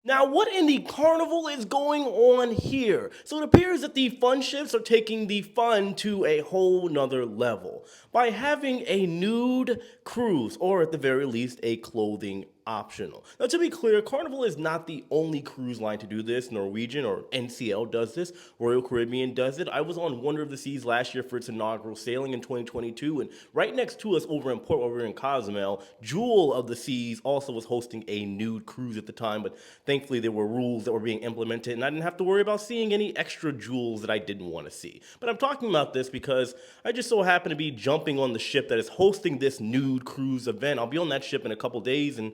Now, what in the carnival is going on here? So it appears that the fun ships are taking the fun to a whole nother level by having a nude cruise, or at the very least, a clothing optional. Now, to be clear, Carnival is not the only cruise line to do this. Norwegian or NCL does this. Royal Caribbean does it. I was on Wonder of the Seas last year for its inaugural sailing in 2022, and right next to us over in Port, over in Cozumel, Jewel of the Seas also was hosting a nude cruise at the time, but thankfully there were rules that were being implemented, and I didn't have to worry about seeing any extra jewels that I didn't want to see. But I'm talking about this because I just so happen to be jumping on the ship that is hosting this nude cruise event. I'll be on that ship in a couple days, and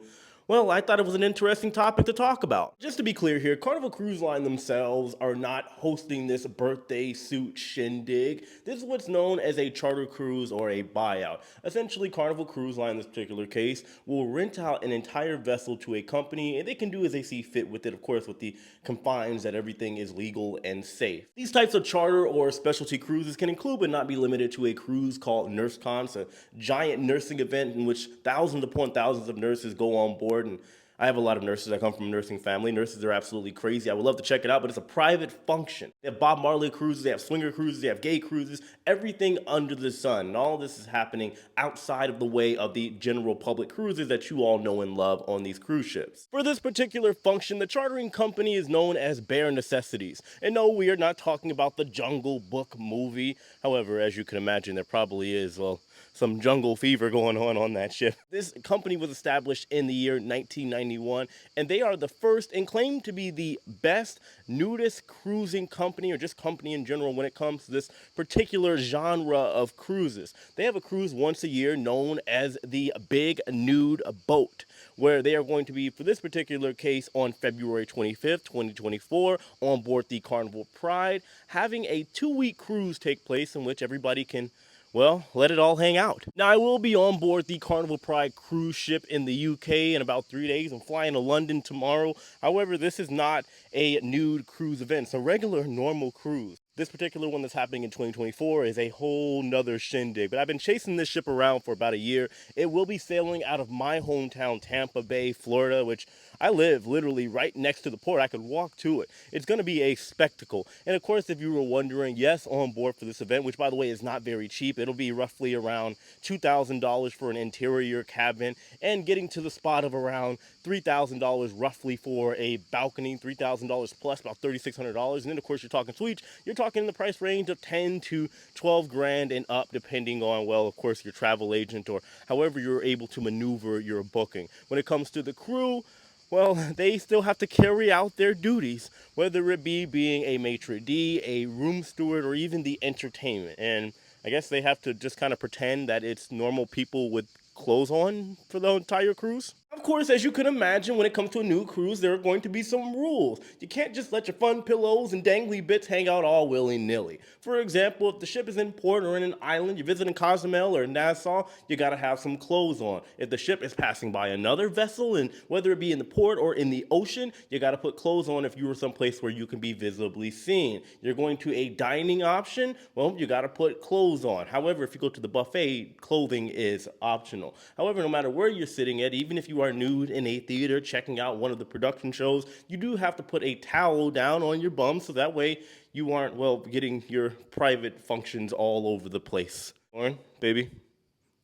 well, I thought it was an interesting topic to talk about. Just to be clear here, Carnival Cruise Line themselves are not hosting this birthday suit shindig. This is what's known as a charter cruise or a buyout. Essentially, Carnival Cruise Line in this particular case will rent out an entire vessel to a company, and they can do as they see fit with it, of course, with the confines that everything is legal and safe. These types of charter or specialty cruises can include but not be limited to a cruise called NurseCon. It's a giant nursing event in which thousands upon thousands of nurses go on board, and I have a lot of nurses. I come from a nursing family. Nurses are absolutely crazy. I would love to check it out, but it's a private function. They have Bob Marley cruises, they have swinger cruises, they have gay cruises, everything under the sun. And all of this is happening outside of the way of the general public cruises that you all know and love on these cruise ships. For this particular function, the chartering company is known as Bare Necessities. And no, we are not talking about the Jungle Book movie. However, as you can imagine, there probably is, well, some jungle fever going on that ship. This company was established in the year 1991, and they are the first and claim to be the best nudist cruising company, or just company in general, when it comes to this particular genre of cruises. They have a cruise once a year known as the Big Nude Boat, where they are going to be, for this particular case, on February 25th, 2024, on board the Carnival Pride, having a 2-week cruise take place in which everybody can, well, let it all hang out. Now, I will be on board the Carnival Pride cruise ship in the UK in about 3 days. I'm flying to London tomorrow. However, this is not a nude cruise event. It's a regular, normal cruise. This particular one that's happening in 2024 is a whole nother shindig. But I've been chasing this ship around for about a year. It will be sailing out of my hometown, Tampa Bay, Florida, which I live literally right next to the port. I could walk to it. It's going to be a spectacle. And of course, if you were wondering, yes, on board for this event, which by the way is not very cheap, it'll be roughly around $2,000 for an interior cabin, and getting to the spot of around $3,000 roughly for a balcony, $3,000 plus about $3,600. And then of course you're talking suites, you're talking in the price range of 10 to 12 grand and up, depending on, well, of course, your travel agent or however you're able to maneuver your booking. When it comes to the crew, well, they still have to carry out their duties, whether it be being a maitre d', a room steward, or even the entertainment. And I guess they have to just kind of pretend that it's normal people with clothes on for the entire cruise. Of course, as you can imagine, when it comes to a new cruise, there are going to be some rules. You can't just let your fun pillows and dangly bits hang out all willy-nilly. For example, if the ship is in port or in an island, you're visiting Cozumel or Nassau, you gotta have some clothes on. If the ship is passing by another vessel, and whether it be in the port or in the ocean, you gotta put clothes on if you were someplace where you can be visibly seen. You're going to a dining option, well, you gotta put clothes on. However, if you go to the buffet, clothing is optional. However, no matter where you're sitting at, even if you are nude in a theater checking out one of the production shows, you do have to put a towel down on your bum so that way you aren't, well, getting your private functions all over the place. Lauren, baby,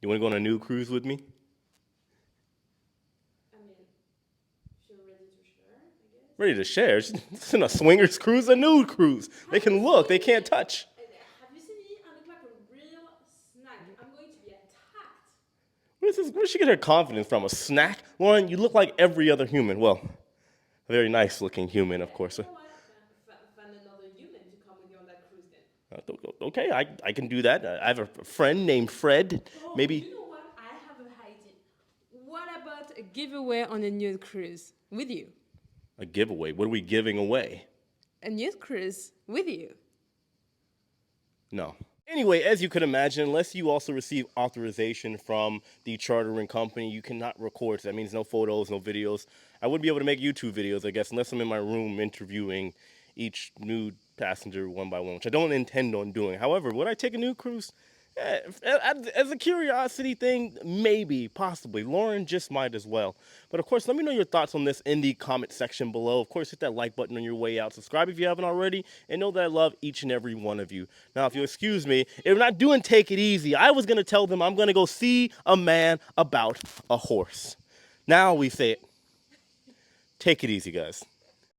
you want to go on a nude cruise with me? I mean, if you're ready to share, I guess. Ready to share? It's in a swingers cruise, a nude cruise. They Have you can look, seen they me? can't touch. Have you seen me? I look like a real snack. I'm going to be attacked. Where does she get her confidence from? A snack? Lauren, you look like every other human. Well, a very nice looking human, of course. You know what? Find another human to come with you on that cruise then. Okay, I can do that. I have a friend named Fred. Oh, Maybe you know what? I have an idea. What about a giveaway on a nude cruise with you? a giveaway. What are we giving away? A nude cruise with you. No. Anyway, as you could imagine, unless you also receive authorization from the chartering company, you cannot record. So that means no photos, no videos. I wouldn't be able to make YouTube videos, I guess, unless I'm in my room interviewing each nude passenger one by one, which I don't intend on doing. However, would I take a nude cruise? As a curiosity thing, maybe, possibly. Lauren just might as well. But of course, let me know your thoughts on this in the comment section below. Of course, hit that like button on your way out. Subscribe if you haven't already. And know that I love each and every one of you. Now, if you'll excuse me, if we're not doing Take It Easy, I was going to tell them I'm going to go see a man about a horse. Now we say it. Take it easy, guys.